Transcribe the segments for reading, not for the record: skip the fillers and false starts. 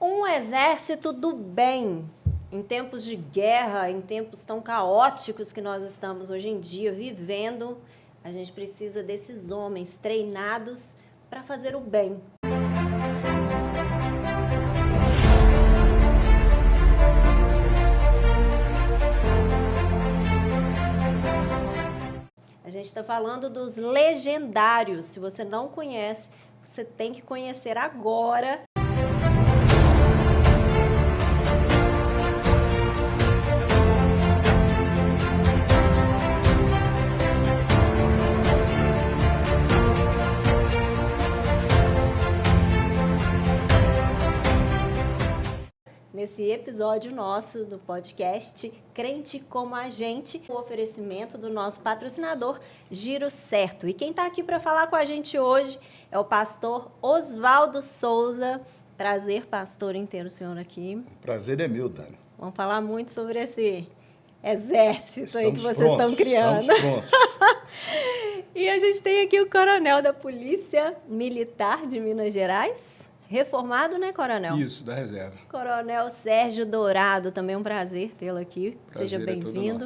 Um exército do bem. Em tempos de guerra, em tempos tão caóticos que nós estamos hoje em dia vivendo, a gente precisa desses homens treinados para fazer o bem. A gente está falando dos legendários. Se você não conhece, você tem que conhecer agora. Nesse episódio nosso do podcast Crente Como a Gente, o oferecimento do nosso patrocinador Giro Certo. E quem está aqui para falar com a gente hoje é o pastor Oswaldo Souza. Prazer, pastor, em ter o senhor aqui. O prazer é meu, Dani. Vamos falar muito sobre esse exército aí que vocês prontos, estão criando. Estamos prontos. E a gente tem aqui o coronel da Polícia Militar de Minas Gerais. Reformado, né, coronel? Isso, da reserva. Coronel Sérgio Dourado, também um prazer tê-lo aqui. Prazer, seja bem-vindo.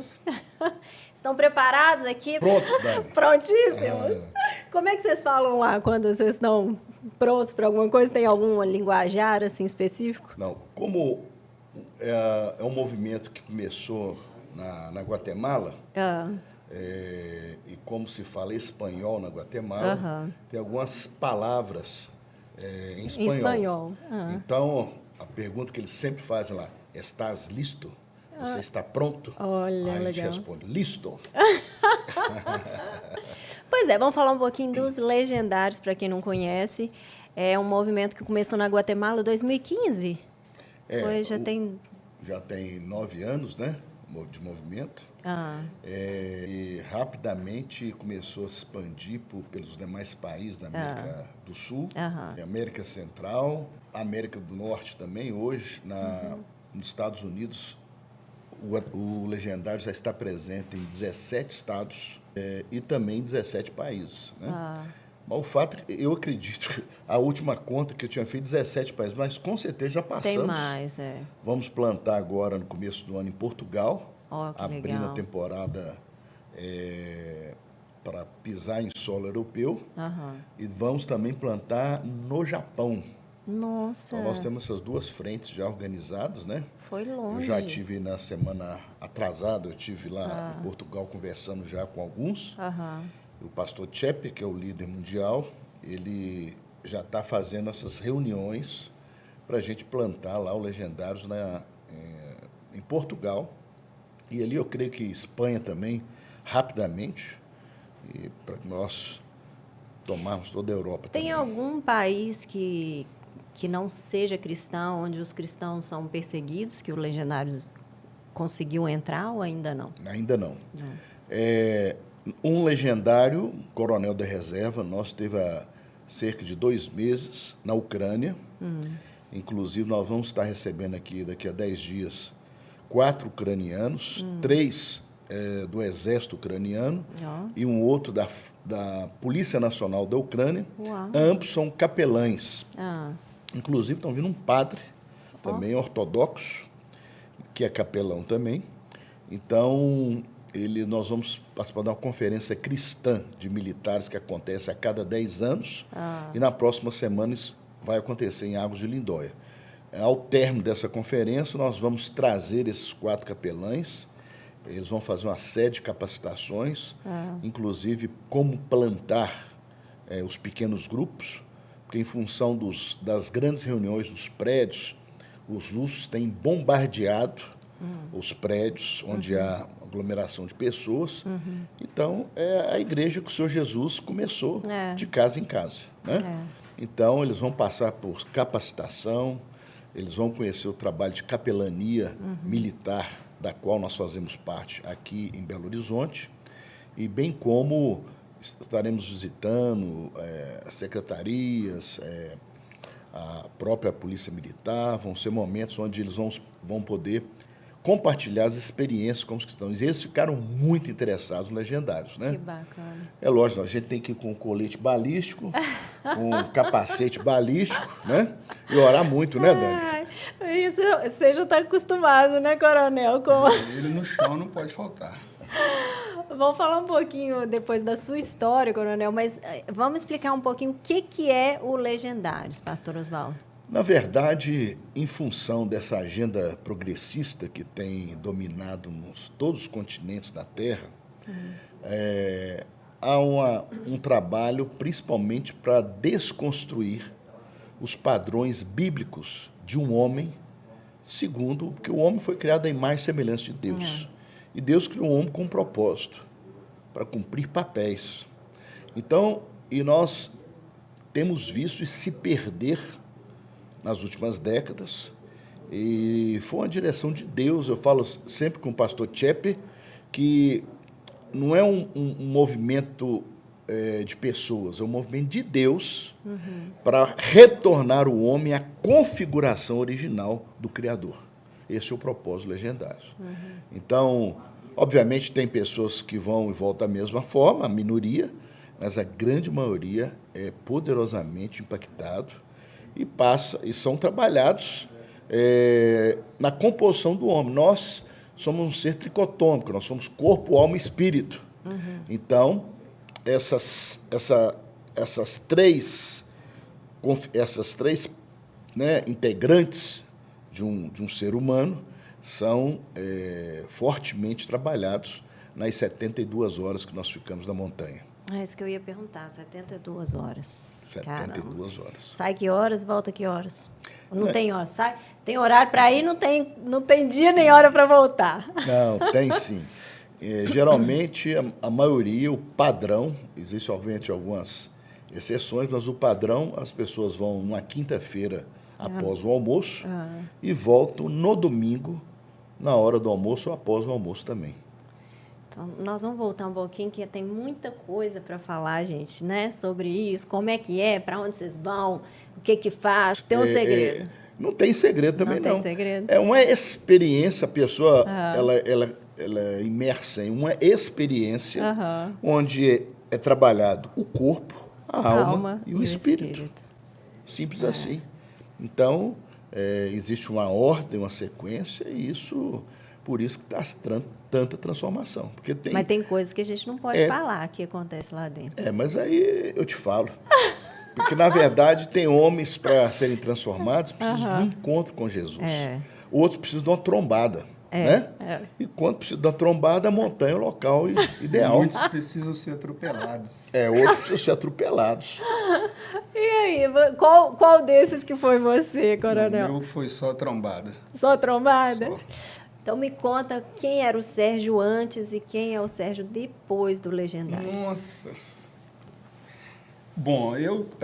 É Estão preparados aqui? Prontos, Dani. Prontíssimos. Como é que vocês falam lá quando vocês estão prontos para alguma coisa? Tem algum linguajar assim específico? Não, como é um movimento que começou na Guatemala, e como se fala espanhol na Guatemala, tem algumas palavras em espanhol. Então, a pergunta que eles sempre fazem lá, estás listo? Você está pronto? Olha, aí a gente legal. responde, listo. Pois é, vamos falar um pouquinho dos legendários, para quem não conhece. É um movimento que começou na Guatemala em 2015. Já tem 9 anos, né, de movimento. E rapidamente começou a se expandir pelos demais países da América do Sul, América Central, América do Norte também. Hoje, nos Estados Unidos, o Legendário já está presente em 17 estados e também em 17 países, né? Mas o fato, eu acredito, a última conta que eu tinha feito, 17 países, mas com certeza já passamos. Tem mais, Vamos plantar agora, no começo do ano, em Portugal, abrindo legal. a temporada para pisar em solo europeu. E vamos também plantar no Japão. Nossa! Então, nós temos essas duas frentes já organizadas, né? Foi longe. Eu já estive na semana atrasada, eu estive lá em Portugal conversando já com alguns. O pastor Chepe, que é o líder mundial, ele já está fazendo essas reuniões para a gente plantar lá o Legendários em Portugal. E ali eu creio que Espanha também, rapidamente, e para nós tomarmos toda a Europa também. Tem algum país que não seja cristão, onde os cristãos são perseguidos, que o Legendários conseguiu entrar ou ainda não? Ainda não. Um legendário, coronel da reserva, nós teve há cerca de 2 meses na Ucrânia. Inclusive, nós vamos estar recebendo aqui, daqui a 10 dias, 4 ucranianos, 3 do exército ucraniano e um outro da Polícia Nacional da Ucrânia. Ambos são capelães. Inclusive, estão vindo um padre, também ortodoxo, que é capelão também. Então, nós vamos participar de uma conferência cristã de militares que acontece a cada 10 anos. E na próxima semana vai acontecer em Águas de Lindóia. Ao término dessa conferência, nós vamos trazer esses 4 capelães. Eles vão fazer uma série de capacitações, inclusive como plantar os pequenos grupos, porque em função das grandes reuniões nos prédios, os russos têm bombardeado os prédios onde há aglomeração de pessoas. Então, é a igreja que o Senhor Jesus começou de casa em casa, né? Então, eles vão passar por capacitação, eles vão conhecer o trabalho de capelania militar, da qual nós fazemos parte aqui em Belo Horizonte, e bem como estaremos visitando secretarias, a própria Polícia Militar. Vão ser momentos onde eles vão poder compartilhar as experiências com os cristãos. E eles ficaram muito interessados nos Legendários, né? Que bacana. É lógico, a gente tem que ir com colete balístico, com capacete balístico, né? E orar muito, né, Dani? porque você já está acostumado, né, Coronel? Ele no chão não pode faltar. Vamos falar um pouquinho depois da sua história, Coronel, mas vamos explicar um pouquinho o que é o Legendários, pastor Oswaldo. Na verdade, em função dessa agenda progressista que tem dominado todos os continentes da Terra, há um trabalho principalmente para desconstruir os padrões bíblicos de um homem, segundo, porque o homem foi criado à imagem e semelhança de Deus. E Deus criou o homem com um propósito, para cumprir papéis. Então, e nós temos visto isso se perder nas últimas décadas, e foi uma direção de Deus. Eu falo sempre com o pastor Tchepe que não é um movimento de pessoas, é um movimento de Deus para retornar o homem à configuração original do Criador. Esse é o propósito Legendário. Então, obviamente, tem pessoas que vão e voltam da mesma forma, a minoria, mas a grande maioria é poderosamente impactado e são trabalhados na composição do homem. Nós somos um ser tricotômico, nós somos corpo, alma e espírito. Então, essas três integrantes de um ser humano são fortemente trabalhados nas 72 horas que nós ficamos na montanha. É isso que eu ia perguntar, 72 horas. 72 horas. Sai que horas, volta que horas? Não tem hora, sai. Tem horário para ir, não tem dia nem hora para voltar. Não, tem sim. Geralmente, a maioria, o padrão, existem obviamente algumas exceções, mas o padrão, as pessoas vão uma quinta-feira após o almoço e voltam no domingo, na hora do almoço ou após o almoço também. Então, nós vamos voltar um pouquinho, que tem muita coisa para falar, gente, né? Sobre isso, como é que é, para onde vocês vão, o que faz, tem um segredo. Não tem segredo também, não. Tem segredo. É uma experiência, a pessoa, ela é imersa em uma experiência onde é trabalhado o corpo, a alma e o espírito. Simples assim. Então, existe uma ordem, uma sequência, e por isso que traz tanta transformação. Mas tem coisas que a gente não pode falar que acontece lá dentro. Mas aí eu te falo. Porque, na verdade, tem homens, para serem transformados, precisam de um encontro com Jesus. Outros precisam de uma trombada. Né? E quando precisa de uma trombada, a montanha é o local ideal. Muitos precisam ser atropelados. Outros precisam ser atropelados. E aí, qual desses que foi você, Coronel? O meu foi só trombada. Só trombada? Só. Então me conta quem era o Sérgio antes e quem é o Sérgio depois do Legendários. Nossa! Bom,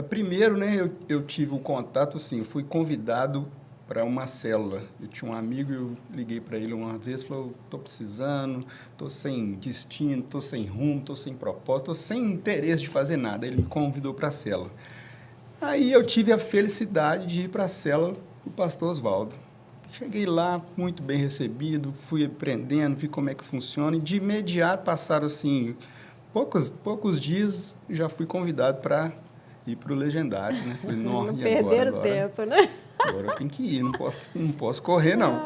primeiro, né, eu tive o contato, assim, fui convidado para uma célula. Eu tinha um amigo, eu liguei para ele uma vez, falou, estou precisando, estou sem destino, estou sem rumo, estou sem propósito, estou sem interesse de fazer nada. Ele me convidou para a célula. Aí eu tive a felicidade de ir para a célula do pastor Oswaldo. Cheguei lá, muito bem recebido, fui aprendendo, vi como é que funciona, e de imediato passaram, assim, poucos dias, já fui convidado para ir para o Legendários, né? Falei, não perderam tempo, né? Agora eu tenho que ir, não posso correr, não.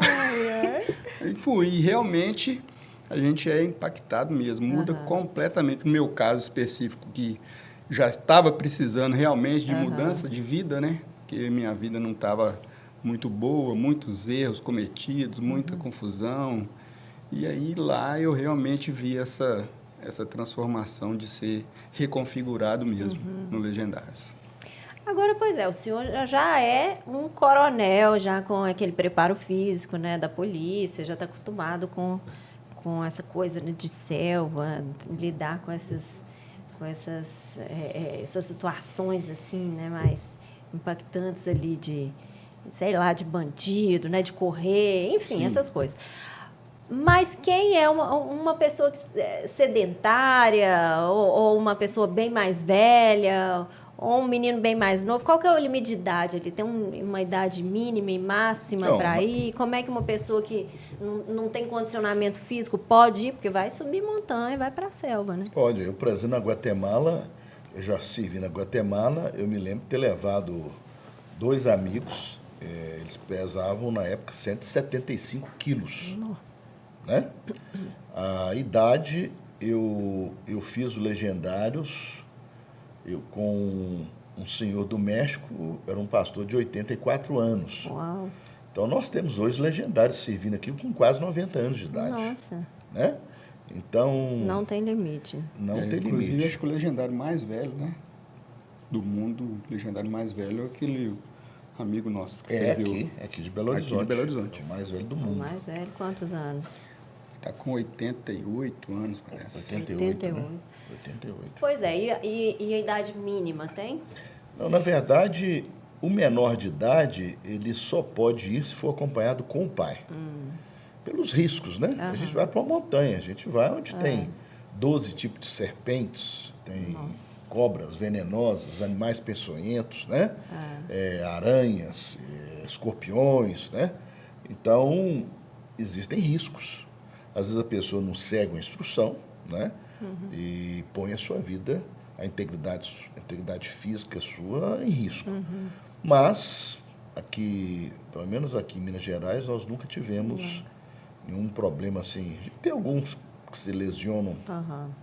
Aí fui, e realmente a gente é impactado mesmo, muda completamente. No meu caso específico, que já estava precisando realmente de mudança de vida, né? Porque minha vida não estava muito boa, muitos erros cometidos, muita confusão. E aí lá eu realmente vi essa transformação de ser reconfigurado mesmo no Legendários. Agora, pois o senhor já é um coronel, já com aquele preparo físico, né, da polícia, já está acostumado com essa coisa, né, de selva, lidar com essas situações assim, né, mais impactantes ali de bandido, né, de correr, enfim, Sim. essas coisas. Mas quem é uma pessoa sedentária ou uma pessoa bem mais velha ou um menino bem mais novo, qual que é o limite de idade? Ele tem uma idade mínima e máxima para ir? Como é que uma pessoa que não tem condicionamento físico pode ir? Porque vai subir montanha, vai para a selva, né? Pode. Eu, por exemplo, na Guatemala, eu já servi na Guatemala, eu me lembro de ter levado 2 amigos, eles Eles pesavam, na época, 175 quilos. Né? A idade, eu fiz o Legendários com um senhor do México, era um pastor de 84 anos. Uau! Então, nós temos hoje Legendários servindo aqui com quase 90 anos de idade. Nossa! Né? Então... Não tem limite. Não tem inclusive, limite. acho que o legendário mais velho, né? Do mundo, o legendário mais velho é aquele amigo nosso que serviu. Aqui de Belo Horizonte. Aqui de Belo Horizonte. É o mais velho do O mundo. mais velho, quantos anos? Está com 88 anos, parece. 88. Né? 88. Pois é, e a idade mínima tem? Não, na verdade, o menor de idade, ele só pode ir se for acompanhado com o pai. Pelos riscos, né? A gente vai para uma montanha, a gente vai onde tem 12 tipos de serpentes, tem cobras venenosas, animais peçonhentos, né? Aranhas, escorpiões, né? Então, existem riscos. Às vezes a pessoa não segue a instrução, né? E põe a sua vida, a integridade física sua em risco. Mas, aqui, pelo menos aqui em Minas Gerais, nós nunca tivemos nenhum problema assim. A gente tem alguns que se lesionam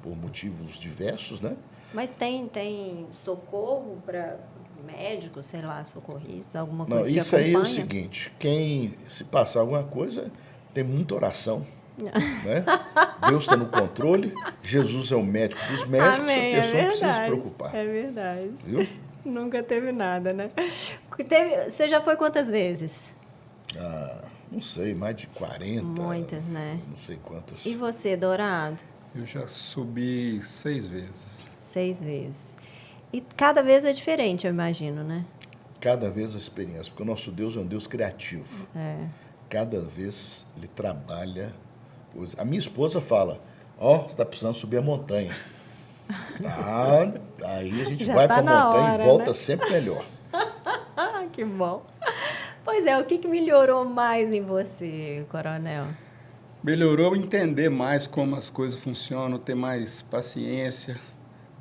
por motivos diversos, né? Mas tem socorro para médicos, sei lá, socorristas, alguma coisa Não, que isso acompanha? aí é o seguinte, se passar alguma coisa, tem muita oração. Né? Deus está no controle, Jesus é o médico dos médicos, Amém, a pessoa não precisa se verdade, preocupar. É verdade. Viu? Nunca teve nada, né? Você já foi quantas vezes? Não sei, mais de 40. Muitas, né? Não sei quantas. E você, Dourado? Eu já subi 6 vezes. 6 vezes. E cada vez é diferente, eu imagino, né? Cada vez a experiência, porque o nosso Deus é um Deus criativo. Cada vez ele trabalha. A minha esposa fala, você está precisando subir a montanha. Aí a gente Já vai tá para a na montanha hora, e volta né? sempre melhor. Que bom. Pois é, o que melhorou mais em você, Coronel? Melhorou entender mais como as coisas funcionam, ter mais paciência,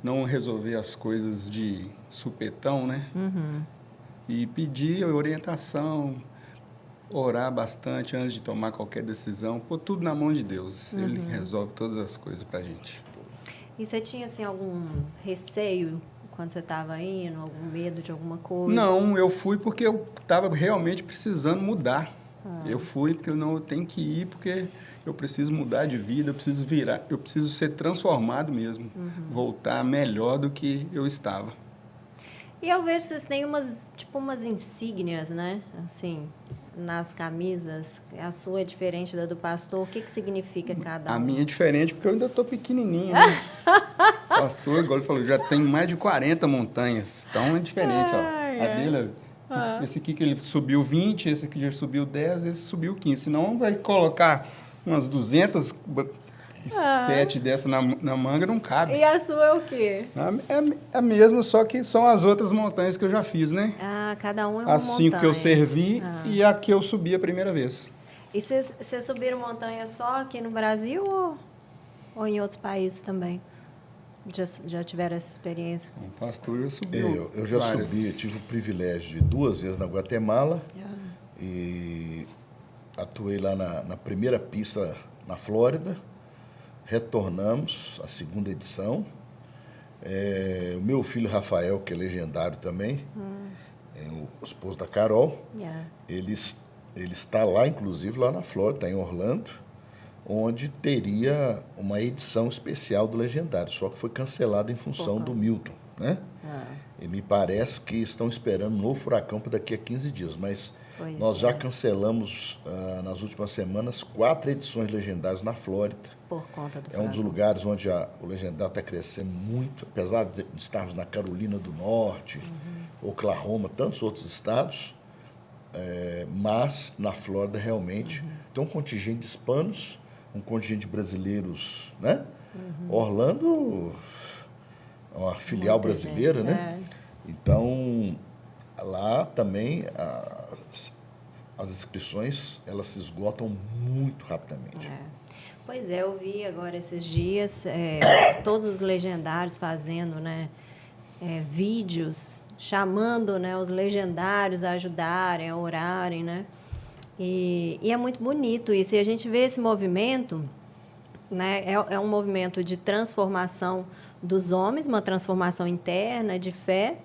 não resolver as coisas de supetão, né? E pedir orientação, orar bastante antes de tomar qualquer decisão, pôr tudo na mão de Deus. Ele resolve todas as coisas pra gente. E você tinha, assim, algum receio quando você estava indo, algum medo de alguma coisa? Não, eu fui porque eu estava realmente precisando mudar. Eu fui porque eu tenho que ir porque eu preciso mudar de vida, eu preciso ser transformado mesmo, voltar melhor do que eu estava. E eu vejo que vocês têm umas insígnias, né? Assim, nas camisas. A sua é diferente da do pastor. O que significa cada um? A minha é diferente porque eu ainda estou pequenininho, né? Pastor, igual ele falou, já tem mais de 40 montanhas. Então é diferente, ó. A dele, esse aqui que ele subiu 20, esse aqui já subiu 10, esse subiu 15. Senão vai colocar umas 200 pet dessa na manga, não cabe. E a sua é o quê? É a mesma, só que são as outras montanhas que eu já fiz, né? Cada um é uma As 5 montanha. que eu servi e a que eu subi a primeira vez. E vocês subiram montanha só aqui no Brasil ou em outros países também? Já tiveram essa experiência? O pastor já subiu. Eu já várias. subi, eu tive o privilégio de 2 vezes na Guatemala e atuei lá na primeira pista na Flórida. Retornamos à 2ª edição. O meu filho Rafael, que é legendário também, o esposo da Carol, ele está lá, inclusive, lá na Flórida, está em Orlando, onde teria uma edição especial do Legendário, só que foi cancelada em função do Milton, né? E me parece que estão esperando um novo furacão para daqui a 15 dias, mas nós já cancelamos, nas últimas semanas, 4 edições legendárias na Flórida. Por conta do É um dos lugares onde o Legendário está crescendo muito, apesar de estarmos na Carolina do Norte, Oklahoma, tantos outros estados, mas na Flórida realmente tem um contingente de hispanos, um contingente de brasileiros, né? Orlando é uma filial brasileira, né? Então, lá também as inscrições, elas se esgotam muito rapidamente. Pois é, eu vi agora esses dias todos os legendários fazendo, né, vídeos chamando, né, os legendários a ajudarem, a orarem, né? E é muito bonito isso. E a gente vê esse movimento, né, é um movimento de transformação dos homens, uma transformação interna, de fé,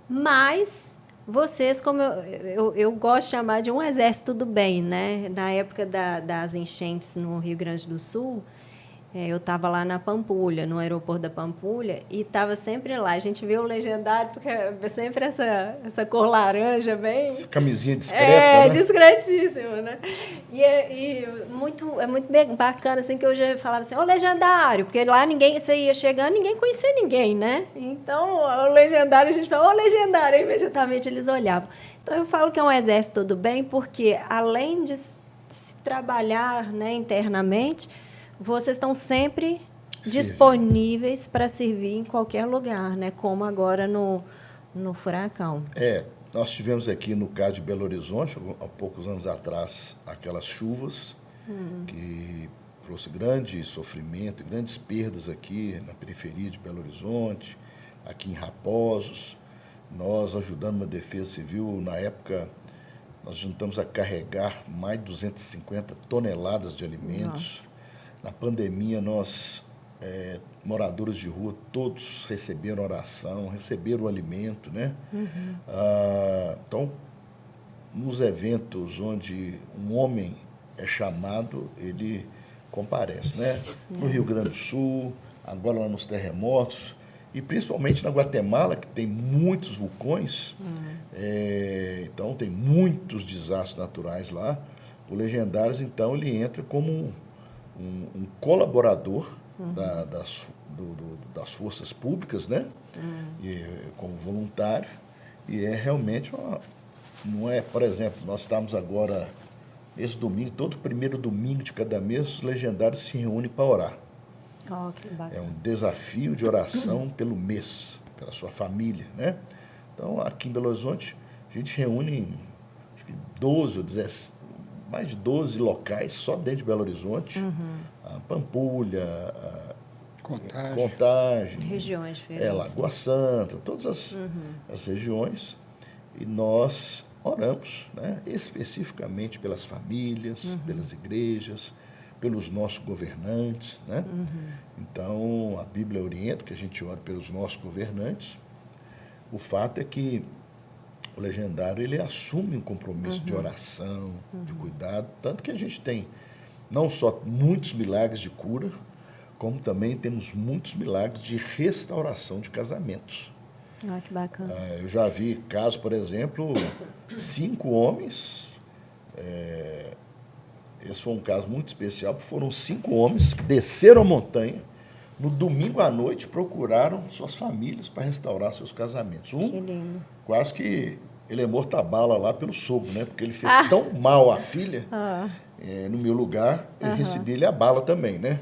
mas vocês, como eu gosto de chamar de um exército do bem, né? Na época das enchentes no Rio Grande do Sul, eu estava lá na Pampulha, no aeroporto da Pampulha, e estava sempre lá. A gente vê o legendário, porque é sempre essa cor laranja bem... Essa camisinha discreta, né? Discretíssima, né? É muito bem bacana, assim, que eu já falava assim, ô legendário, porque lá você ia chegando, ninguém conhecia ninguém, né? Então, o legendário, a gente fala, ô legendário, imediatamente eles olhavam. Então, eu falo que é um exército do bem, porque além de se trabalhar, né, internamente, vocês estão sempre disponíveis para servir em qualquer lugar, né? Como agora no furacão. Nós tivemos aqui, no caso de Belo Horizonte, há poucos anos atrás, aquelas chuvas que trouxe grande sofrimento, grandes perdas aqui na periferia de Belo Horizonte, aqui em Raposos. Nós ajudando uma defesa civil, na época, nós juntamos a carregar mais de 250 toneladas de alimentos. Nossa. Na pandemia, nós, moradores de rua, todos receberam oração, receberam o alimento, né? Então, nos eventos onde um homem é chamado, ele comparece, né? No Rio Grande do Sul, agora lá nos terremotos, e principalmente na Guatemala, que tem muitos vulcões, então tem muitos desastres naturais lá. O Legendários, então, ele entra como um colaborador das forças públicas, né? E, como voluntário, e é realmente não é, por exemplo, nós estamos agora, esse domingo, todo primeiro domingo de cada mês, os legendários se reúnem para orar. Oh, que bacana. É um desafio de oração pelo mês, pela sua família, né? Então, aqui em Belo Horizonte, a gente reúne em, acho que 12 ou 17, mais de 12 locais só dentro de Belo Horizonte, a Pampulha, a Contagem, regiões diferentes. Lagoa Santa, todas as regiões, e nós oramos, né, especificamente pelas famílias, pelas igrejas, pelos nossos governantes, né? Então, a Bíblia orienta que a gente ore pelos nossos governantes. O fato é que o Legendário, ele assume um compromisso de oração, de cuidado, tanto que a gente tem não só muitos milagres de cura, como também temos muitos milagres de restauração de casamentos. Ah, que bacana. Eu já vi casos, por exemplo, 5 homens, esse foi um caso muito especial, porque foram 5 homens que desceram a montanha, no domingo à noite procuraram suas famílias para restaurar seus casamentos. Que lindo. Quase que ele é morta-bala lá pelo sogro, né? Porque ele fez tão mal à filha, no meu lugar, eu recebi ele a bala também, né?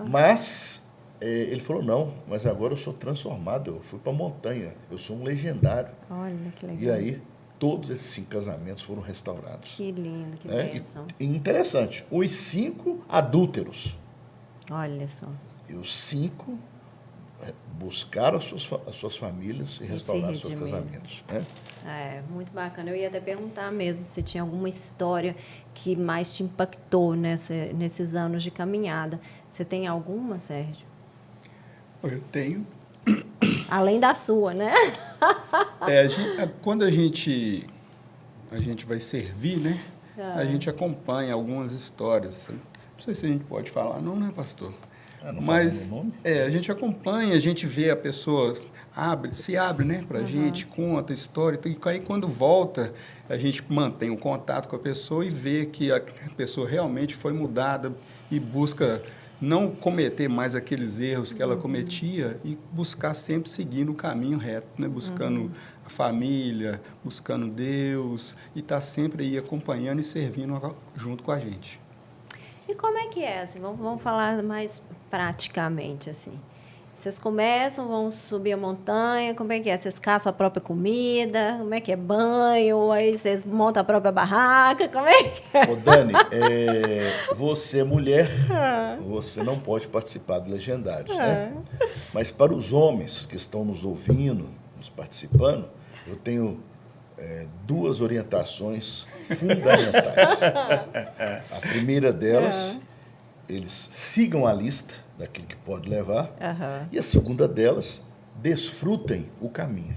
Mas ele falou, não, mas agora eu sou transformado, eu fui para a montanha, eu sou um legendário. Olha, que legal. E aí, todos esses 5 casamentos foram restaurados. Que lindo, que né? bênção. E interessante, os 5 adúlteros. Olha só. E os 5 buscaram as suas famílias e restauraram seus casamentos. Né? Muito bacana. Eu ia até perguntar mesmo se tinha alguma história que mais te impactou nesses anos de caminhada. Você tem alguma, Sérgio? Eu tenho. Além da sua, né? Quando a gente vai servir, né? A gente acompanha algumas histórias. Não sei se a gente pode falar, não, né, pastor? Mas a gente acompanha, a gente vê a pessoa se abre, né, para a gente, conta a história. E aí, quando volta, a gente mantém o contato com a pessoa e vê que a pessoa realmente foi mudada e busca não cometer mais aqueles erros que ela cometia e buscar sempre seguir no caminho reto, né, buscando a família, buscando Deus e estar sempre aí acompanhando e servindo junto com a gente. E como é que é, assim, vamos falar mais praticamente, assim. Vocês começam, vão subir a montanha, como é que é? Vocês caçam a própria comida, como é que é banho, aí vocês montam a própria barraca, como é que é? Ô, Dani, você mulher, você não pode participar do Legendários, né? Mas para os homens que estão nos ouvindo, nos participando, eu tenho duas orientações fundamentais. A primeira delas, eles sigam a lista daquilo que pode levar, e a segunda delas, desfrutem o caminho.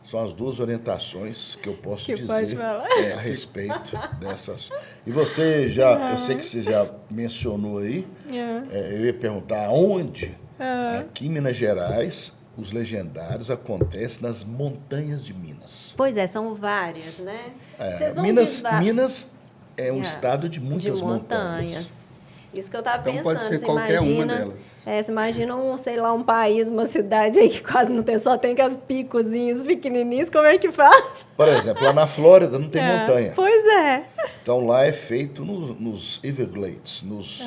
São as duas orientações que eu posso dizer a respeito dessas. E você já, eu sei que você já mencionou aí, eu ia perguntar aonde, aqui em Minas Gerais, os Legendários acontecem nas montanhas de Minas. Pois é, são várias, né? Vocês vão Minas é um estado de muitas montanhas. Isso que eu estava pensando. Pode ser você qualquer imagina, uma delas. Você imagina sei lá, um país, uma cidade aí que quase não tem, só tem aqueles picozinhos pequenininhos, como é que faz? Por exemplo, lá na Flórida não tem montanha. Pois é. Então lá é feito nos Everglades, nos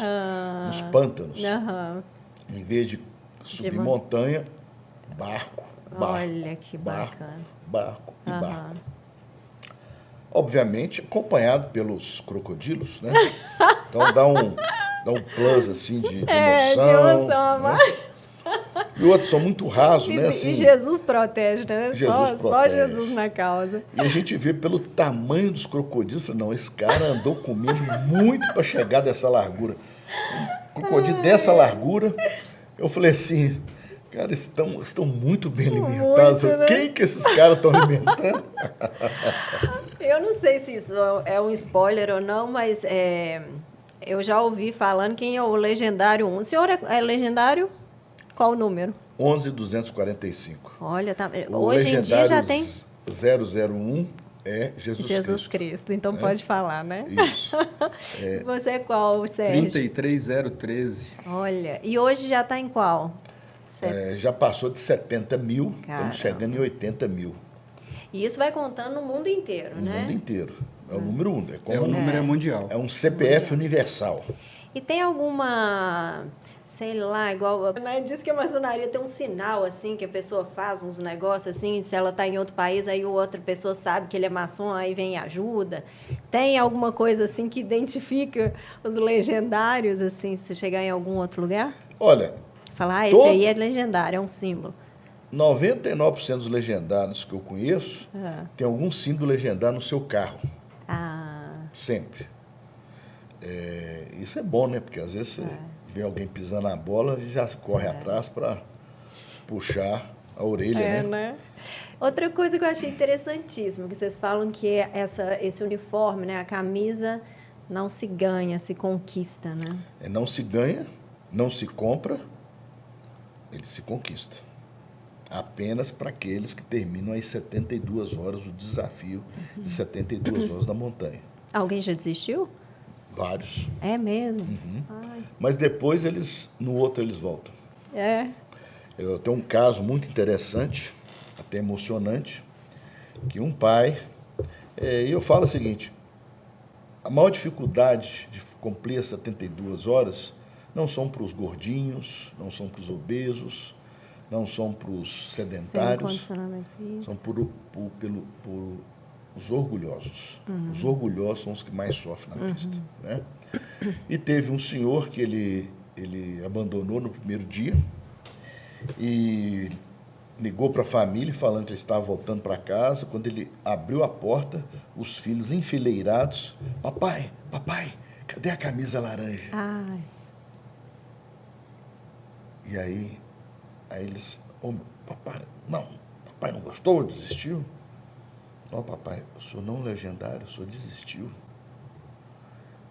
pântanos. Em vez de subir montanha, barco. Olha que bacana. Barco e barco. Obviamente acompanhado pelos crocodilos, né? Então dá um plus assim de emoção. De emoção a mais. E outros são muito rasos, né? Assim, e Jesus protege, né? Jesus Só protege. Jesus na causa. E a gente vê pelo tamanho dos crocodilos, fala, não, esse cara andou comendo muito para chegar dessa largura. Um crocodilo dessa largura, eu falei assim, cara, estão muito bem alimentados. Muito, né? Quem que esses caras estão alimentando? Eu não sei se isso é um spoiler ou não, mas eu já ouvi falando quem é o Legendário 1. O senhor é Legendário? Qual o número? 11.245. Olha, O hoje em dia já tem 001 é Jesus Cristo. Então pode falar, né? Isso. Você é qual, Sérgio? 33013. Olha, e hoje já está em qual? Já passou de 70 mil, Caramba. estamos chegando em 80 mil. E isso vai contando no mundo inteiro, No né? mundo inteiro. É o número 1. O número é mundial. É um CPF universal. E tem alguma, sei lá, igual... Diz que a maçonaria tem um sinal, assim, que a pessoa faz uns negócios, assim, se ela está em outro país, aí outra pessoa sabe que ele é maçom, aí vem e ajuda. Tem alguma coisa, assim, que identifica os legendários, assim, se chegar em algum outro lugar? Olha, Falar, esse aí é legendário, é um símbolo. 99% dos legendários que eu conheço tem algum símbolo legendário no seu carro. Sempre. Isso é bom, né? Porque às vezes você vê alguém pisando na bola e já corre atrás para puxar a orelha, né? Outra coisa que eu achei interessantíssimo, que vocês falam que esse uniforme, né? A camisa não se ganha, se conquista, né? Não se ganha, não se compra, ele se conquista. Apenas para aqueles que terminam as 72 horas, o desafio de 72 horas da montanha. Alguém já desistiu? Vários. É mesmo? Mas depois, no outro, eles voltam. Eu tenho um caso muito interessante, até emocionante, que um pai... E eu falo o seguinte, a maior dificuldade de cumprir as 72 horas não são para os gordinhos, não são para os obesos, não são para os sedentários, são por os orgulhosos. Os orgulhosos são os que mais sofrem na pista. Né? E teve um senhor que ele abandonou no primeiro dia e ligou para a família falando que ele estava voltando para casa. Quando ele abriu a porta, os filhos enfileirados, papai, cadê a camisa laranja? E aí eles, papai não gostou, desistiu? Não, papai, o senhor não é legendário, o senhor desistiu.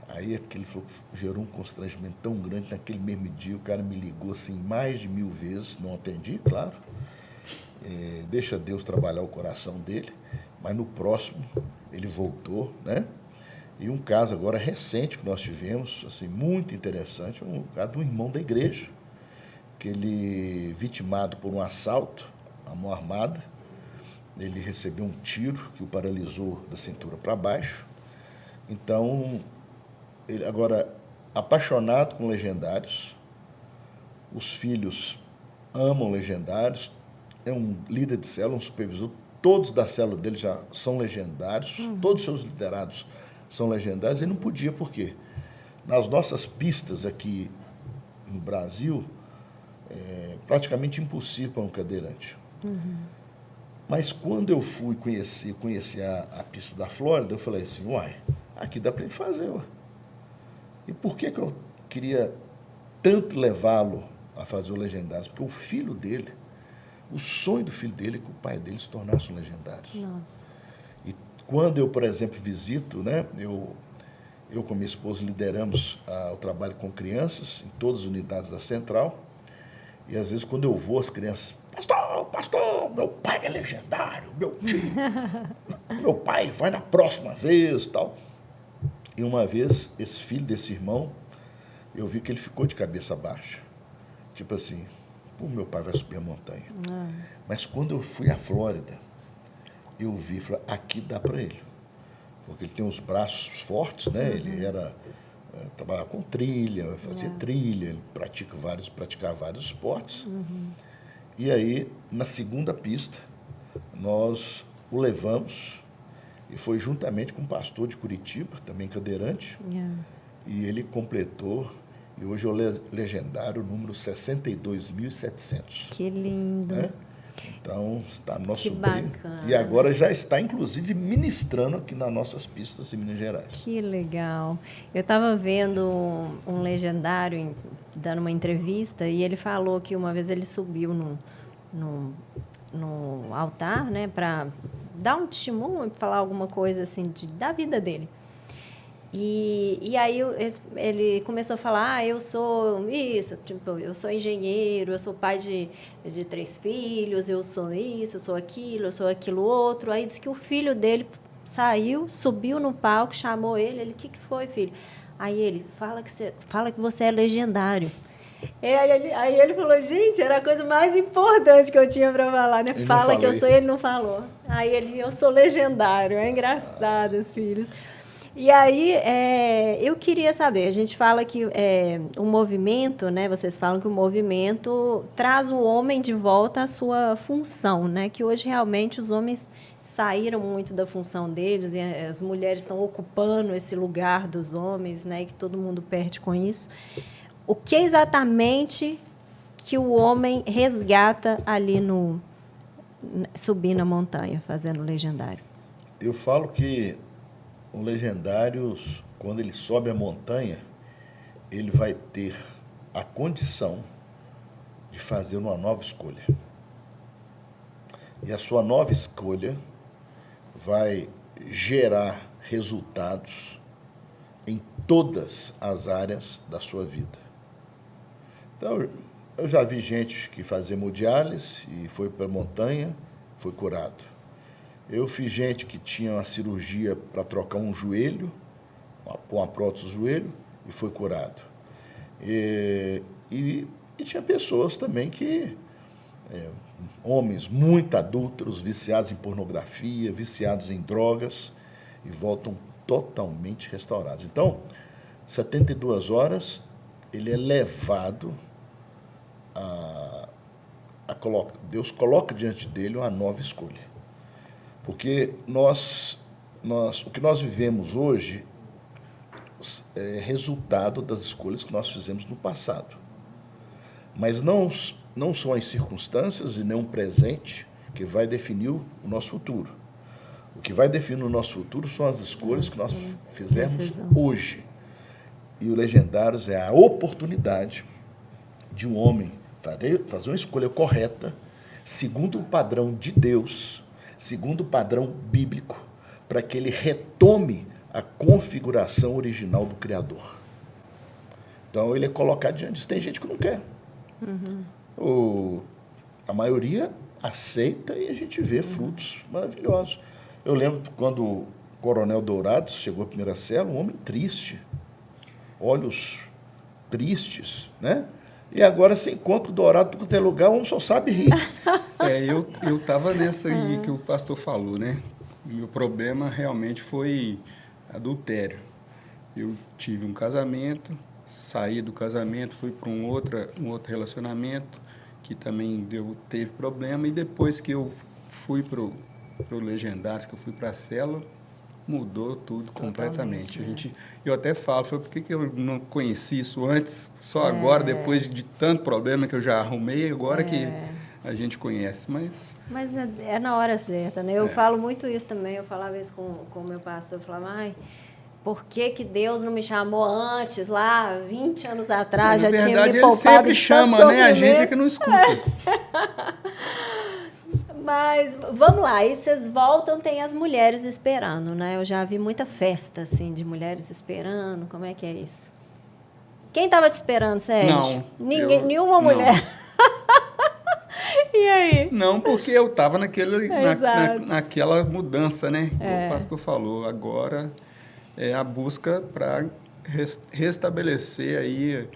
Aí aquele gerou um constrangimento tão grande. Naquele mesmo dia o cara me ligou assim mais de 1000 vezes, não atendi, claro. Deixa Deus trabalhar o coração dele, mas no próximo ele voltou, né? E um caso agora recente que nós tivemos, assim, muito interessante, um caso de um irmão da igreja, que ele, vitimado por um assalto à mão armada, ele recebeu um tiro que o paralisou da cintura para baixo. Então, ele agora, apaixonado com legendários, os filhos amam legendários, é um líder de célula, um supervisor, todos da célula dele já são legendários, todos os seus liderados são legendários, e não podia, por quê? Nas nossas pistas aqui no Brasil, é praticamente impossível para um cadeirante. Mas quando eu fui conhecer a pista da Flórida, eu falei assim, uai, aqui dá para ele fazer, ué. E por que eu queria tanto levá-lo a fazer o Legendários? Porque o filho dele, o sonho do filho dele é que o pai dele se tornasse um Legendários. Nossa. E quando eu, por exemplo, visito, né, eu com minha esposa lideramos o trabalho com crianças em todas as unidades da Central, e às vezes quando eu vou, as crianças, pastor, meu pai é legendário, meu tio, meu pai vai na próxima vez e tal. E uma vez, esse filho desse irmão, eu vi que ele ficou de cabeça baixa. Tipo assim, pô, meu pai vai subir a montanha. Mas quando eu fui à Flórida, eu vi, falei, aqui dá para ele. Porque ele tem os braços fortes, né? Ele trabalhava com trilha, fazia trilha, ele praticava vários esportes. E aí, na segunda pista, nós o levamos, e foi juntamente com um pastor de Curitiba, também cadeirante, e ele completou, e hoje é o legendário número 62.700. Que lindo. Né? Então, está no nosso Que meio. bacana. E agora já está, inclusive, ministrando aqui nas nossas pistas em Minas Gerais. Que legal. Eu estava vendo um legendário dando uma entrevista e ele falou que uma vez ele subiu no altar, né, para dar um testemunho, falar alguma coisa assim da vida dele. E aí ele começou a falar, eu sou isso, tipo, eu sou engenheiro, eu sou pai de 3 filhos, eu sou isso, eu sou aquilo outro. Aí disse que o filho dele saiu, subiu no palco, chamou ele, o que foi, filho? Aí ele, fala que você é legendário. Aí ele falou, gente, era a coisa mais importante que eu tinha para falar, né? Fala que eu sou, ele não falou. Aí ele, eu sou legendário, é engraçado os filhos. E aí, eu queria saber, a gente fala que o movimento, né, vocês falam que o movimento traz o homem de volta à sua função, né, que hoje realmente os homens saíram muito da função deles e as mulheres estão ocupando esse lugar dos homens, né, e que todo mundo perde com isso. O que exatamente que o homem resgata ali subindo a montanha, fazendo o legendário? Eu falo que o Legendários, quando ele sobe a montanha, ele vai ter a condição de fazer uma nova escolha. E a sua nova escolha vai gerar resultados em todas as áreas da sua vida. Então, eu já vi gente que fazia hemodiálise e foi para a montanha, foi curado. Eu fiz gente que tinha uma cirurgia para trocar um joelho, uma prótese do joelho, e foi curado. E tinha pessoas também que, homens muito adúlteros, viciados em pornografia, viciados em drogas, e voltam totalmente restaurados. Então, 72 horas, ele é levado Deus coloca diante dele uma nova escolha. Porque o que nós vivemos hoje é resultado das escolhas que nós fizemos no passado. Mas não são as circunstâncias e nem um presente que vai definir o nosso futuro. O que vai definir o nosso futuro são as escolhas que nós fizemos hoje. E o Legendários é a oportunidade de um homem fazer uma escolha correta, segundo o padrão de Deus, segundo o padrão bíblico, para que ele retome a configuração original do Criador. Então, ele é colocado diante disso. Tem gente que não quer. A maioria aceita e a gente vê frutos maravilhosos. Eu lembro quando o Coronel Dourados chegou à primeira célula, um homem triste, olhos tristes, né? E agora você encontra o Dourado em qualquer lugar, o homem só sabe rir. Eu estava nessa aí que o pastor falou, né? O meu problema realmente foi adultério. Eu tive um casamento, saí do casamento, fui para um outro relacionamento que também teve problema, e depois que eu fui para o Legendários, que eu fui para a célula, mudou tudo completamente. Né? Eu até falo, por que eu não conheci isso antes? Só agora, depois de tanto problema que eu já arrumei, agora que a gente conhece. Mas é na hora certa, né? Eu falo muito isso também. Eu falava isso com o meu pastor. Eu falava, ai, por que Deus não me chamou antes, lá 20 anos atrás? Já tinha me poupado de tanto sofrimento. Ele sempre chama, né? A gente é que não escuta. Mas, vamos lá, aí vocês voltam, tem as mulheres esperando, né? Eu já vi muita festa, assim, de mulheres esperando. Como é que é isso? Quem estava te esperando, Sérgio? Não. Nenhuma mulher. E aí? Não, porque eu estava naquela mudança, né? O pastor falou, agora é a busca para restabelecer aí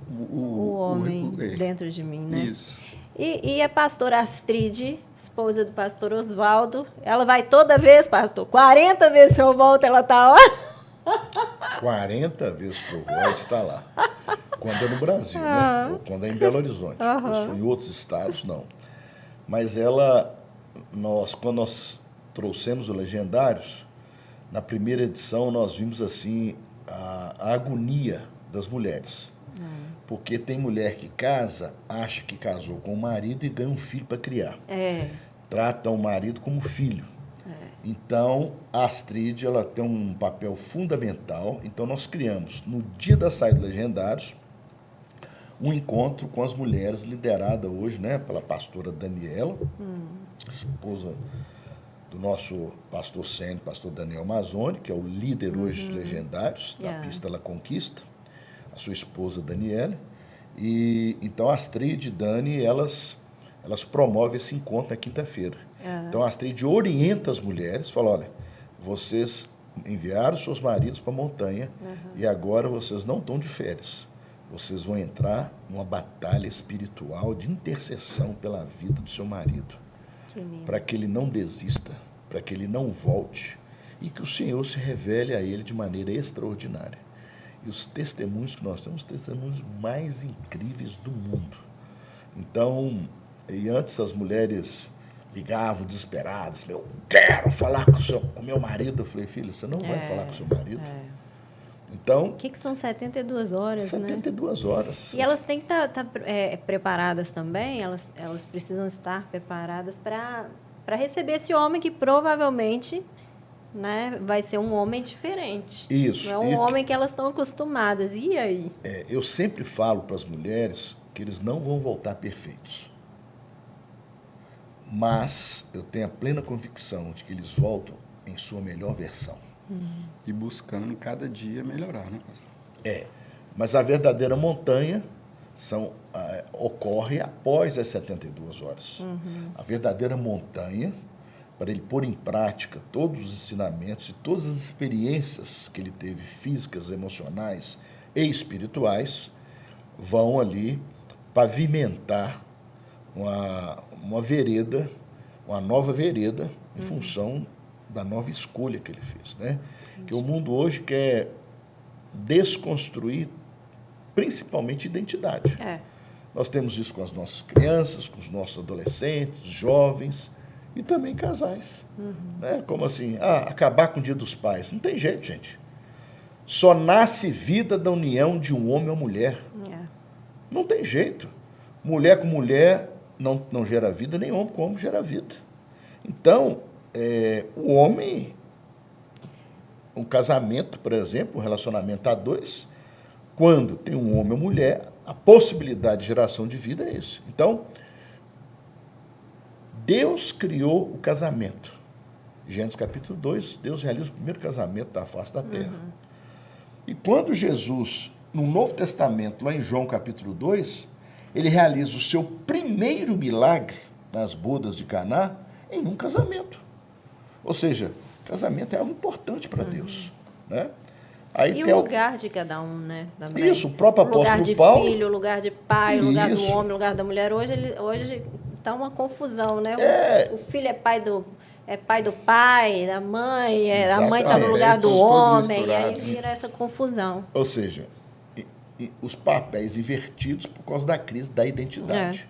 o homem dentro de mim, né? Isso. E a pastora Astrid, esposa do pastor Oswaldo, ela vai toda vez, pastor? 40 vezes que eu volto, ela está lá? 40 vezes que eu vou, está lá. Quando é no Brasil, né? Ou quando é em Belo Horizonte. Se for em outros estados, não. Mas quando nós trouxemos o Legendários, na primeira edição nós vimos assim a agonia das mulheres. Porque tem mulher que casa, acha que casou com o marido e ganha um filho para criar. Trata o marido como filho. Então, a Astrid, ela tem um papel fundamental. Então, nós criamos, no dia da saída dos Legendários, um encontro com as mulheres, liderada hoje, né, pela pastora Daniela, esposa do nosso pastor sênior, pastor Daniel Mazzoni, que é o líder hoje dos Legendários, da Pista La Conquista, a sua esposa Daniela. E então a Astrid e Dani, elas promovem esse encontro na quinta-feira. Então a Astrid orienta as mulheres, fala, olha, vocês enviaram seus maridos para a montanha e agora vocês não estão de férias. Vocês vão entrar numa batalha espiritual de intercessão pela vida do seu marido, para que ele não desista, para que ele não volte e que o Senhor se revele a ele de maneira extraordinária. E os testemunhos que nós temos, os testemunhos mais incríveis do mundo. Então, e antes as mulheres ligavam desesperadas, eu quero falar com meu marido. Eu falei, filha, você não vai falar com seu marido. Então, o que são 72 horas, 72 né? horas. E elas têm que estar preparadas também, elas precisam estar preparadas para receber esse homem que provavelmente, né, vai ser um homem diferente. Isso. Não é um homem que elas estão acostumadas. E aí? Eu sempre falo para as mulheres que eles não vão voltar perfeitos. Mas eu tenho a plena convicção de que eles voltam em sua melhor versão. E buscando cada dia melhorar, né, pastor? Mas a verdadeira montanha ocorre após as 72 horas. A verdadeira montanha, para ele pôr em prática todos os ensinamentos e todas as experiências que ele teve, físicas, emocionais e espirituais, vão ali pavimentar uma vereda, uma nova vereda, em função da nova escolha que ele fez, né? Que o mundo hoje quer desconstruir principalmente identidade. Nós temos isso com as nossas crianças, com os nossos adolescentes, jovens e também casais. Né? Como assim? Acabar com o Dia dos Pais. Não tem jeito, gente. Só nasce vida da união de um homem ou mulher. Não tem jeito. Mulher com mulher não gera vida, nem homem com homem gera vida. Então, o homem, um casamento, por exemplo, um relacionamento a dois, quando tem um homem ou mulher, a possibilidade de geração de vida é isso. Então, Deus criou o casamento. Gênesis capítulo 2, Deus realiza o primeiro casamento da face da terra. E quando Jesus, no Novo Testamento, lá em João capítulo 2, ele realiza o seu primeiro milagre nas bodas de Caná em um casamento. Ou seja, casamento é algo importante para Deus. Né? Aí e o lugar de cada um, né? Também. Isso, o próprio apóstolo Paulo. O lugar de filho, o lugar de pai, o lugar do homem, o lugar da mulher. Hoje está uma confusão, né? O filho é pai do pai, da mãe, a mãe está no lugar do homem, e aí vira essa confusão. Ou seja, os papéis invertidos por causa da crise da identidade.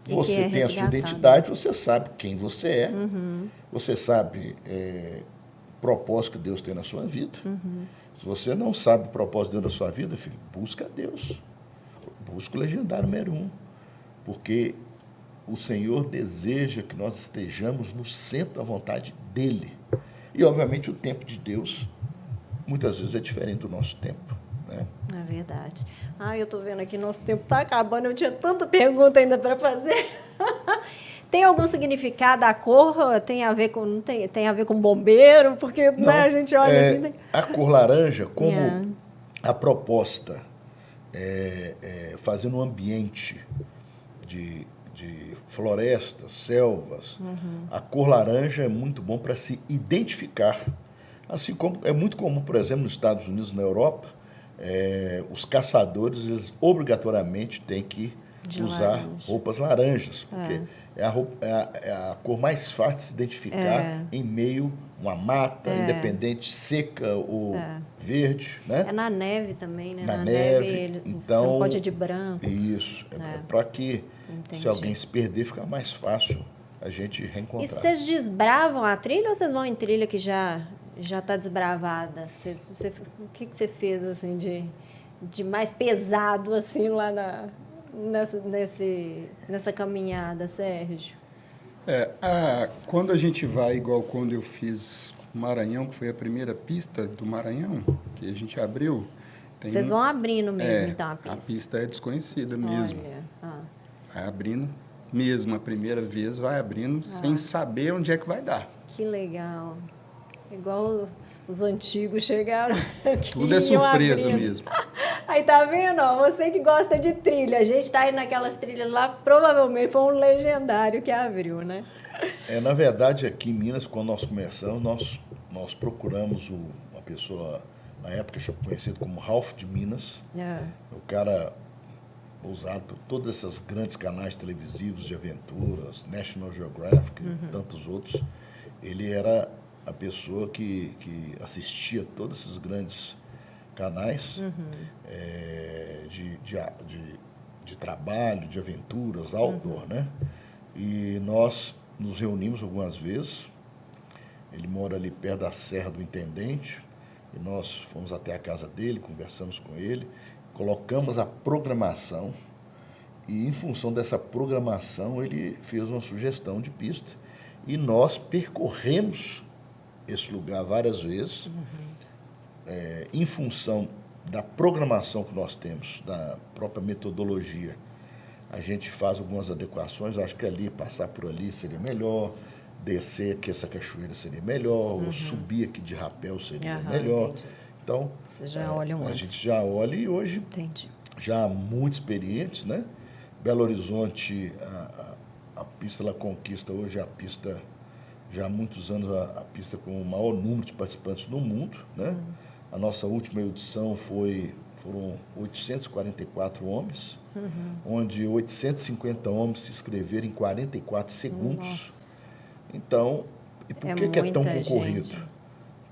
Você tem a sua identidade, você sabe quem você é, você sabe o propósito que Deus tem na sua vida. Se você não sabe o propósito de Deus na sua vida, filho, busca Deus. Busca o legendário número 1. Porque o Senhor deseja que nós estejamos no centro da vontade dEle. E, obviamente, o tempo de Deus, muitas vezes, é diferente do nosso tempo. Né? É verdade. Eu estou vendo aqui, nosso tempo está acabando, eu tinha tanta pergunta ainda para fazer. Tem algum significado a cor? Tem a ver com bombeiro? Porque Não, né, a gente olha assim... Tem... A cor laranja, como a proposta fazer um ambiente de florestas, selvas, a cor laranja é muito bom para se identificar. Assim como é muito comum, por exemplo, nos Estados Unidos e na Europa, os caçadores, eles obrigatoriamente têm que usar roupas laranjas, porque é a cor mais fácil de se identificar em meio a uma mata, independente, seca ou verde. Né? É na neve também, né? Na neve, ele, então, você não pode ir de branco. Isso, para que, se alguém se perder, fica mais fácil a gente reencontrar. E vocês desbravam a trilha ou vocês vão em trilha que já está desbravada? O que você fez assim de mais pesado assim lá nessa caminhada, Sérgio? Quando a gente vai, igual quando eu fiz Maranhão, que foi a primeira pista do Maranhão, que a gente abriu... Vocês vão abrindo mesmo, então, a pista? A pista é desconhecida mesmo. Olha. Vai abrindo mesmo, a primeira vez vai abrindo, sem saber onde é que vai dar. Que legal. Igual os antigos chegaram aqui. Tudo é surpresa mesmo. Aí tá vendo? Você que gosta de trilha. A gente tá indo naquelas trilhas lá, provavelmente foi um legendário que abriu, né? Na verdade, aqui em Minas, quando nós começamos, nós procuramos uma pessoa, na época conhecido como Ralph de Minas. O cara usado por todos esses grandes canais televisivos de aventuras, National Geographic e tantos outros. Ele era a pessoa que assistia todos esses grandes canais de trabalho, de aventuras, outdoor, né? E nós nos reunimos algumas vezes. Ele mora ali perto da Serra do Intendente, e nós fomos até a casa dele, conversamos com ele, colocamos a programação, e em função dessa programação ele fez uma sugestão de pista, e nós percorremos esse lugar várias vezes, em função da programação que nós temos, da própria metodologia. A gente faz algumas adequações, acho que ali, passar por ali seria melhor, descer aqui essa cachoeira seria melhor, ou subir aqui de rapel seria melhor. Entendi. Então, você já olha a gente já olha e hoje, já muito experientes, né? Belo Horizonte, a pista ela conquista hoje a pista, já há muitos anos, a pista com o maior número de participantes do mundo, né? A nossa última edição foram 844 homens, onde 850 homens se inscreveram em 44 segundos. Nossa. Então, e por que é tão concorrido? Gente.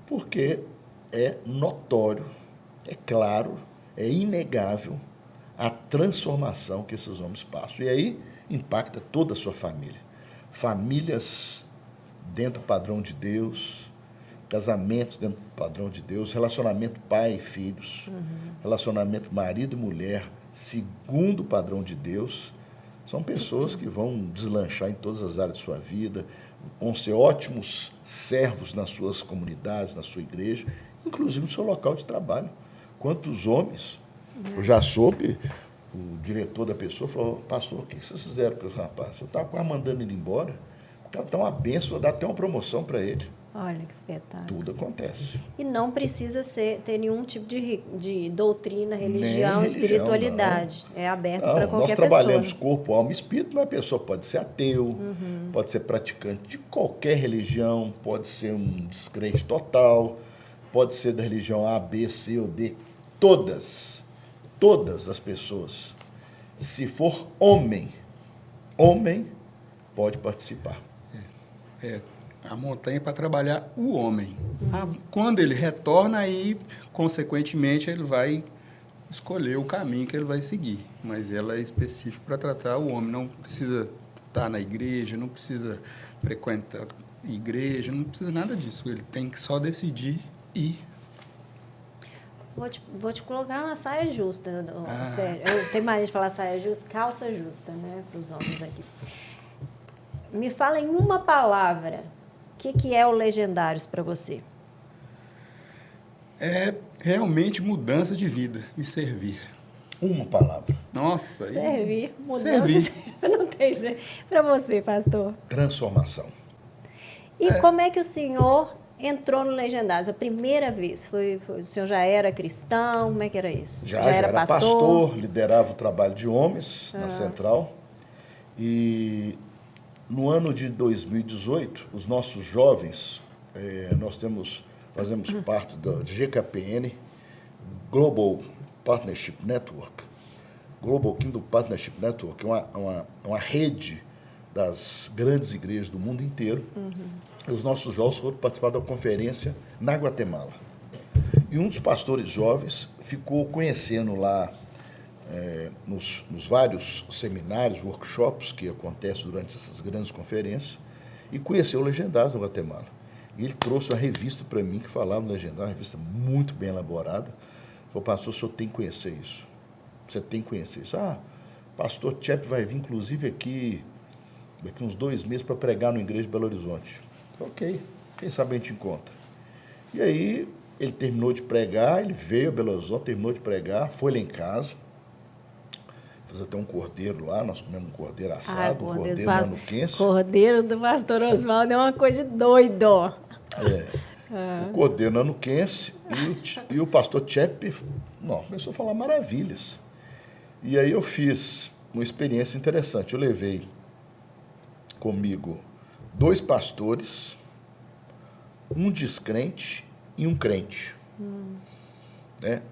Porque é notório, é claro, é inegável a transformação que esses homens passam. E aí impacta toda a sua família. Famílias dentro do padrão de Deus, casamentos dentro do padrão de Deus, relacionamento pai e filhos, relacionamento marido e mulher, segundo o padrão de Deus. São pessoas que vão deslanchar em todas as áreas de sua vida, vão ser ótimos servos nas suas comunidades, na sua igreja, inclusive no seu local de trabalho. Quantos homens, eu já soube, o diretor da pessoa falou: pastor, o que vocês fizeram com esse rapaz? O senhor estava quase mandando ele embora, o cara está uma bênção, dá até uma promoção para ele. Olha que espetáculo. Tudo acontece. E não precisa ter nenhum tipo de doutrina, religião, espiritualidade. Não. É aberto para qualquer pessoa. Nós trabalhamos corpo, alma e espírito, mas a pessoa pode ser ateu, pode ser praticante de qualquer religião, pode ser um descrente total, pode ser da religião A, B, C ou D. Todas as pessoas, se for homem, pode participar. A montanha é para trabalhar o homem. Quando ele retorna, aí, consequentemente, ele vai escolher o caminho que ele vai seguir. Mas ela é específica para tratar o homem. Não precisa estar na igreja, não precisa frequentar igreja, não precisa nada disso. Ele tem que só decidir ir. Vou te colocar uma saia justa, Sérgio. Eu tenho mania de falar saia justa, calça justa, né, para os homens aqui. Me fala em uma palavra, o que é o Legendários para você? É realmente mudança de vida e servir. Uma palavra. Nossa! Servir, mudança. Servir. Não tem jeito. Para você, pastor. Transformação. E como é que o senhor entrou no Legendários? A primeira vez? O senhor já era cristão? Como é que era isso? Já era pastor, liderava o trabalho de homens na Central. E no ano de 2018, os nossos jovens, fazemos parte da GKPN, Global Partnership Network. Global Kingdom Partnership Network é uma rede das grandes igrejas do mundo inteiro. E os nossos jovens foram participar da conferência na Guatemala. E um dos pastores jovens ficou conhecendo lá, nos vários seminários, workshops que acontecem durante essas grandes conferências, e conheceu o Legendários na Guatemala. E ele trouxe uma revista para mim que falava do Legendário, uma revista muito bem elaborada. Falou, pastor, o senhor tem que conhecer isso. Você tem que conhecer isso. Pastor Tchep vai vir, inclusive, aqui daqui uns 2 meses para pregar no igreja de Belo Horizonte. Ok, quem sabe a gente encontra. E aí, ele terminou de pregar, ele veio a Belo Horizonte, terminou de pregar, foi lá em casa, fez até um cordeiro lá, nós comemos um cordeiro assado, um cordeiro manuquense. Cordeiro do pastor Oswaldo é uma coisa de doido. O cordeiro nanuquense e o pastor Tchep começou a falar maravilhas. E aí eu fiz uma experiência interessante. Eu levei comigo 2 pastores, um descrente e um crente.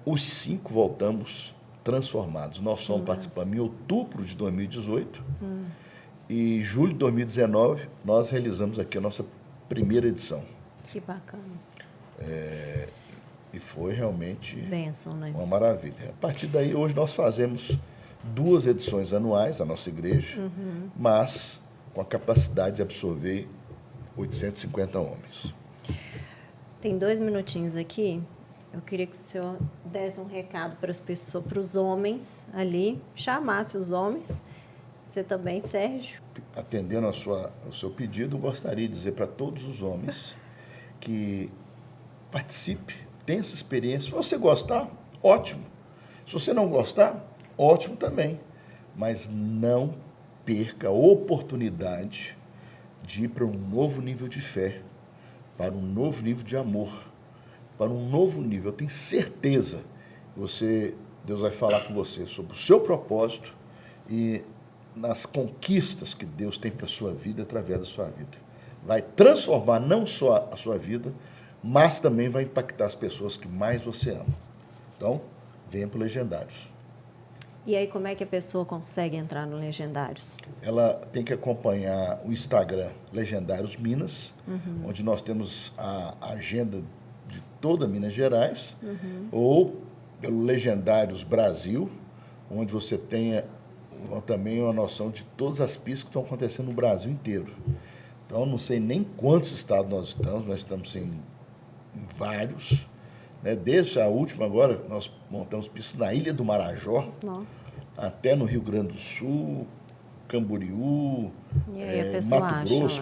Os 5 voltamos transformados. Nós fomos participando em outubro de 2018 e em julho de 2019 nós realizamos aqui a nossa primeira edição. Que bacana. E foi realmente Bênção, né? uma maravilha. A partir daí, hoje nós fazemos 2 edições anuais na nossa igreja, mas com a capacidade de absorver 850 homens. Tem 2 minutinhos aqui. Eu queria que o senhor desse um recado para as pessoas, para os homens ali, chamasse os homens. Você também, Sérgio? Atendendo ao seu pedido, eu gostaria de dizer para todos os homens que participe, tenha essa experiência. Se você gostar, ótimo. Se você não gostar, ótimo também. Mas não perca a oportunidade de ir para um novo nível de fé, para um novo nível de amor, para um novo nível. Eu tenho certeza que Deus vai falar com você sobre o seu propósito e nas conquistas que Deus tem para a sua vida, através da sua vida. Vai transformar não só a sua vida, mas também vai impactar as pessoas que mais você ama. Então, venha para o Legendários. E aí, como é que a pessoa consegue entrar no Legendários? Ela tem que acompanhar o Instagram Legendários Minas, onde nós temos a agenda de toda Minas Gerais, ou pelo Legendários Brasil, onde você tenha também uma noção de todas as pistas que estão acontecendo no Brasil inteiro. Então, não sei nem quantos estados nós estamos em vários. Desde a última agora, nós montamos pistas na Ilha do Marajó, até no Rio Grande do Sul, Camboriú,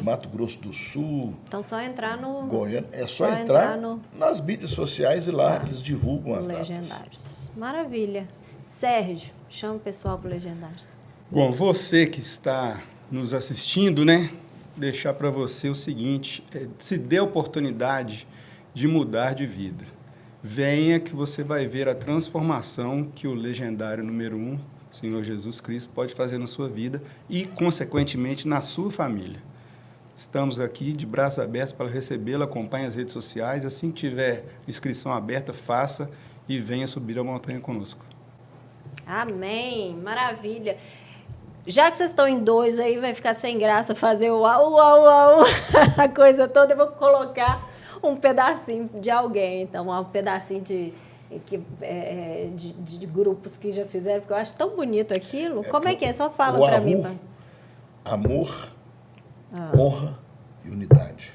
Mato Grosso do Sul. Então, só entrar no... Goiânia. É só entrar nas mídias sociais e lá eles divulgam as datas. Legendários. Maravilha. Sérgio, chama o pessoal para o Legendários. Bom, você que está nos assistindo, deixar para você o seguinte, se dê a oportunidade de mudar de vida. Venha que você vai ver a transformação que o Legendário número 1, Senhor Jesus Cristo, pode fazer na sua vida e, consequentemente, na sua família. Estamos aqui de braços abertos para recebê-lo, acompanhe as redes sociais, assim que tiver inscrição aberta, faça e venha subir a montanha conosco. Amém, maravilha. Já que vocês estão em 2 aí, vai ficar sem graça fazer o uau, a coisa toda, eu vou colocar um pedacinho de alguém, então, um pedacinho de grupos que já fizeram, porque eu acho tão bonito aquilo. Como é que é? Só fala para mim. amor, honra e unidade.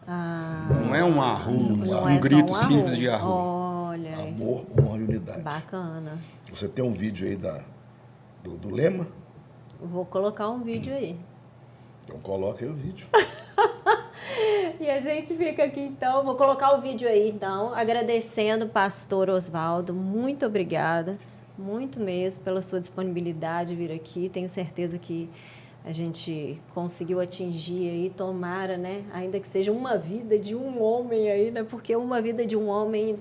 Não é um arrumo, Não um é só grito um simples de arrumo. arrumo. Olha, Amor, honra e unidade. bacana. Você tem um vídeo aí do lema? Vou colocar um vídeo aí. Então coloca aí o vídeo. E a gente fica aqui, então, vou colocar o vídeo aí, então, agradecendo o pastor Oswaldo, muito obrigada, muito mesmo, pela sua disponibilidade de vir aqui, tenho certeza que a gente conseguiu atingir aí, tomara, né, ainda que seja uma vida de um homem aí, né, porque uma vida de um homem,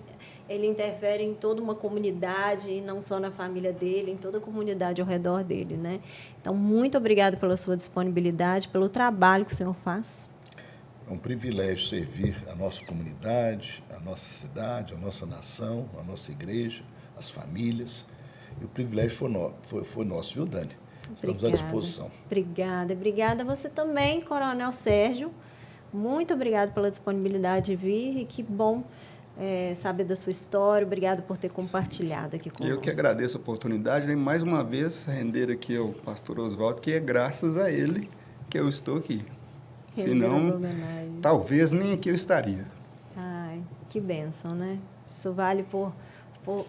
ele interfere em toda uma comunidade, e não só na família dele, em toda a comunidade ao redor dele, né. Então, muito obrigada pela sua disponibilidade, pelo trabalho que o senhor faz. É um privilégio servir a nossa comunidade, a nossa cidade, a nossa nação, a nossa igreja, as famílias. E o privilégio foi nosso, viu, Dani? Estamos à disposição. Obrigada a você também, Coronel Sérgio. Muito obrigada pela disponibilidade de vir e que bom saber da sua história. Obrigado por ter compartilhado aqui conosco. Eu que agradeço a oportunidade, né? Mais uma vez, render aqui ao pastor Oswaldo, que é graças a ele que eu estou aqui. Senão, talvez nem aqui eu estaria. Ai, que bênção, né? Isso vale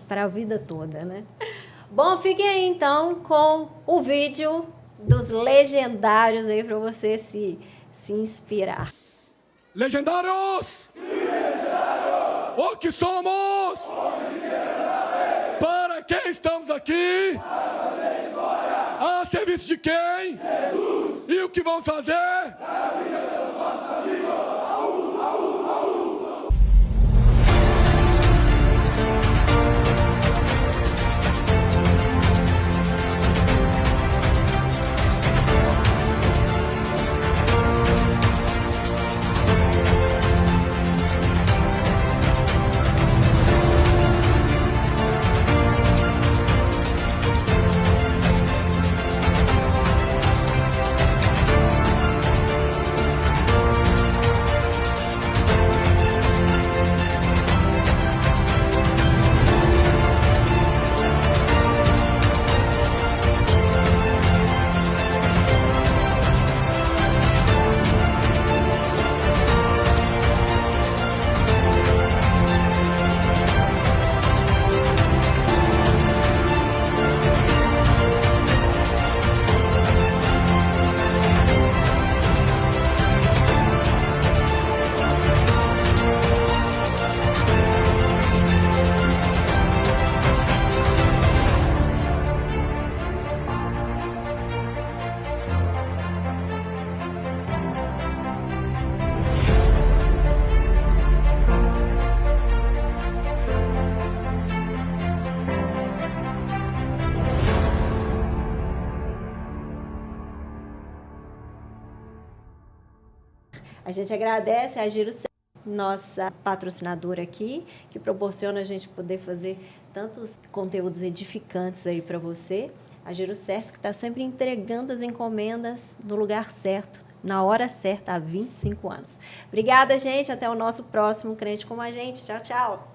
para a vida toda, né? Bom, fiquem aí então com o vídeo dos legendários aí para você se inspirar. Legendários! O que somos? Para quem estamos aqui? A serviço de quem? Jesus! E o que vamos fazer? A gente agradece a Giro Certo, nossa patrocinadora aqui, que proporciona a gente poder fazer tantos conteúdos edificantes aí para você. A Giro Certo, que está sempre entregando as encomendas no lugar certo, na hora certa, há 25 anos. Obrigada, gente. Até o nosso próximo Crente Como a Gente. Tchau, tchau.